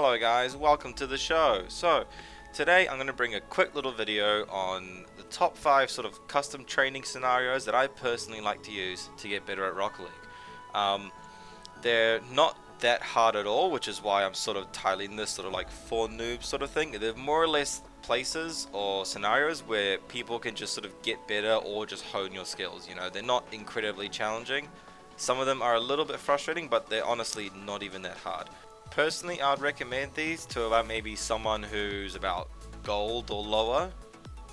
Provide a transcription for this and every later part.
Hello guys, welcome to the show. So today I'm going to bring a quick little video on the top 5 sort of custom training scenarios that I personally like to use to get better at Rocket League. They're not that hard at all, which is why I'm sort of titling this sort of like for noobs sort of thing. They're more or less places or scenarios where people can just sort of get better or just hone your skills. You know, they're not incredibly challenging. Some of them are a little bit frustrating, but they're honestly not even that hard. Personally, I'd recommend these to about maybe someone who's about gold or lower.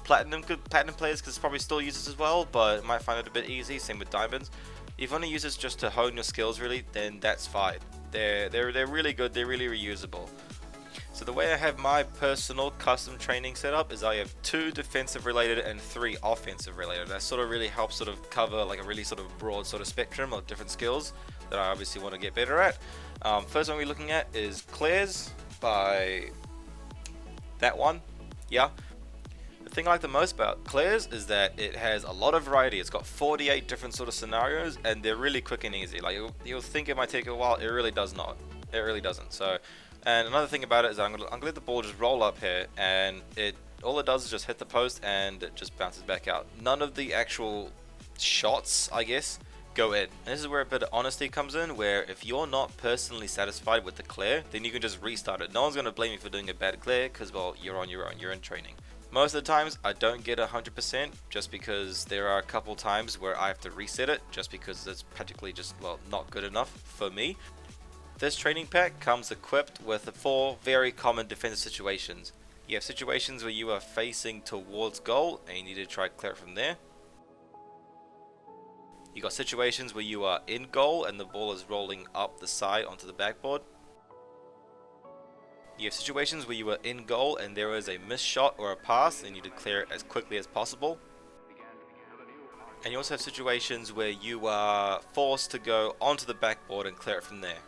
Platinum players could probably still use this as well, but might find it a bit easy. Same with diamonds. If you want to use this just to hone your skills, really, then that's fine. They're really good. They're really reusable. So the way I have my personal custom training set up is I have 2 defensive related and 3 offensive related. That sort of really helps sort of cover like a really sort of broad sort of spectrum of different skills that I obviously want to get better at. First one we're looking at is Clears by that one. Yeah. The thing I like the most about Clears is that it has a lot of variety. It's got 48 different sort of scenarios and they're really quick and easy. Like you'll think it might take a while, it really does not. It really doesn't. So, and another thing about it is I'm gonna let the ball just roll up here, and all it does is just hit the post and it just bounces back out. None of the actual shots, I guess, go in. And this is where a bit of honesty comes in, where if you're not personally satisfied with the clear, then you can just restart it. No one's gonna blame you for doing a bad clear, because well, you're on your own, you're in training. Most of the times I don't get 100%, just because there are a couple times where I have to reset it, just because it's practically just, well, not good enough for me. This training pack comes equipped with 4 very common defensive situations. You have situations where you are facing towards goal and you need to try to clear it from there. You got situations where you are in goal and the ball is rolling up the side onto the backboard. You have situations where you are in goal and there is a missed shot or a pass and you need to clear it as quickly as possible. And you also have situations where you are forced to go onto the backboard and clear it from there.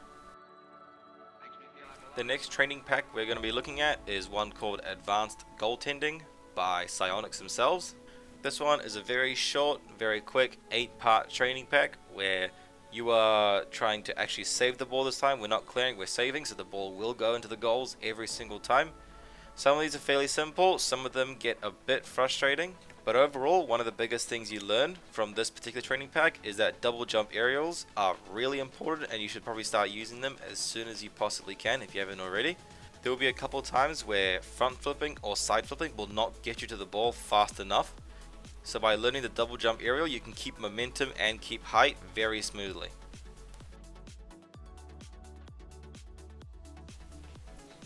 The next training pack we're going to be looking at is one called Advanced Goaltending by Psionics themselves. This one is a very short, very quick 8-part training pack where you are trying to actually save the ball this time. We're not clearing, we're saving, so the ball will go into the goals every single time. Some of these are fairly simple, some of them get a bit frustrating, but overall one of the biggest things you learn from this particular training pack is that double jump aerials are really important, and you should probably start using them as soon as you possibly can if you haven't already. There will be a couple times where front flipping or side flipping will not get you to the ball fast enough. So by learning the double jump aerial, you can keep momentum and keep height very smoothly.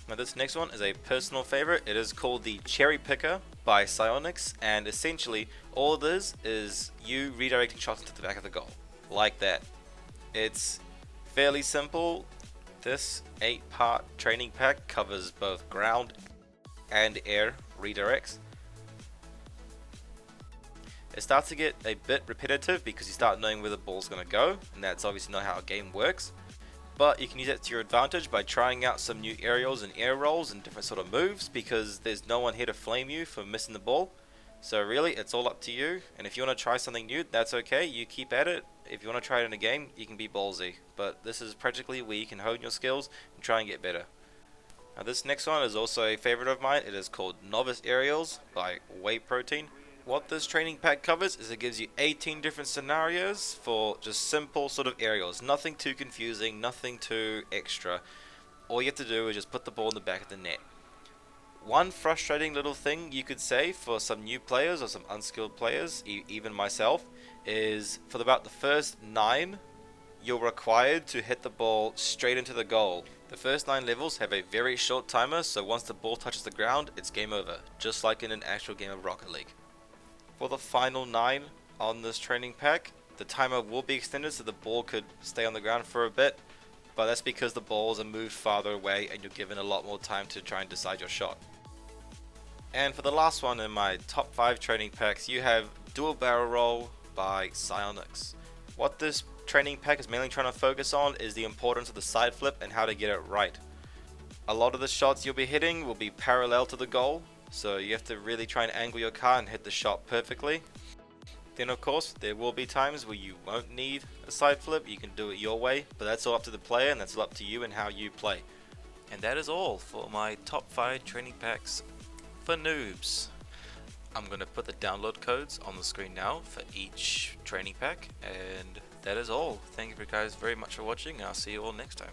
Now this next one is a personal favorite. It is called the Cherry Picker by Psionics, and essentially all it is you redirecting shots into the back of the goal, like that. It's fairly simple. This 8-part training pack covers both ground and air redirects. It starts to get a bit repetitive because you start knowing where the ball's going to go, and that's obviously not how a game works. But you can use that to your advantage by trying out some new aerials and air rolls and different sort of moves, because there's no one here to flame you for missing the ball. So really, it's all up to you, and if you want to try something new, that's okay, you keep at it. If you want to try it in a game, you can be ballsy, but this is practically where you can hone your skills and try and get better. Now this next one is also a favorite of mine. It is called Novice Aerials by Whey Protein. What this training pack covers is it gives you 18 different scenarios for just simple sort of aerials. Nothing too confusing, nothing too extra. All you have to do is just put the ball in the back of the net. One frustrating little thing you could say for some new players or some unskilled players, even myself, is for about the first 9, you're required to hit the ball straight into the goal. The first 9 levels have a very short timer, so once the ball touches the ground, it's game over, just like in an actual game of Rocket League. For the final 9 on this training pack, the timer will be extended so the ball could stay on the ground for a bit, but that's because the balls are moved farther away and you're given a lot more time to try and decide your shot. And for the last one in my top 5 training packs, you have Dual Barrel Roll by Psionics. What this training pack is mainly trying to focus on is the importance of the side flip and how to get it right. A lot of the shots you'll be hitting will be parallel to the goal, so you have to really try and angle your car and hit the shot perfectly. Then of course there will be times where you won't need a side flip, you can do it your way, but that's all up to the player and that's all up to you and how you play. And that is all for my top 5 training packs for noobs. I'm going to put the download codes on the screen now for each training pack, and that is all. Thank you guys very much for watching, and I'll see you all next time.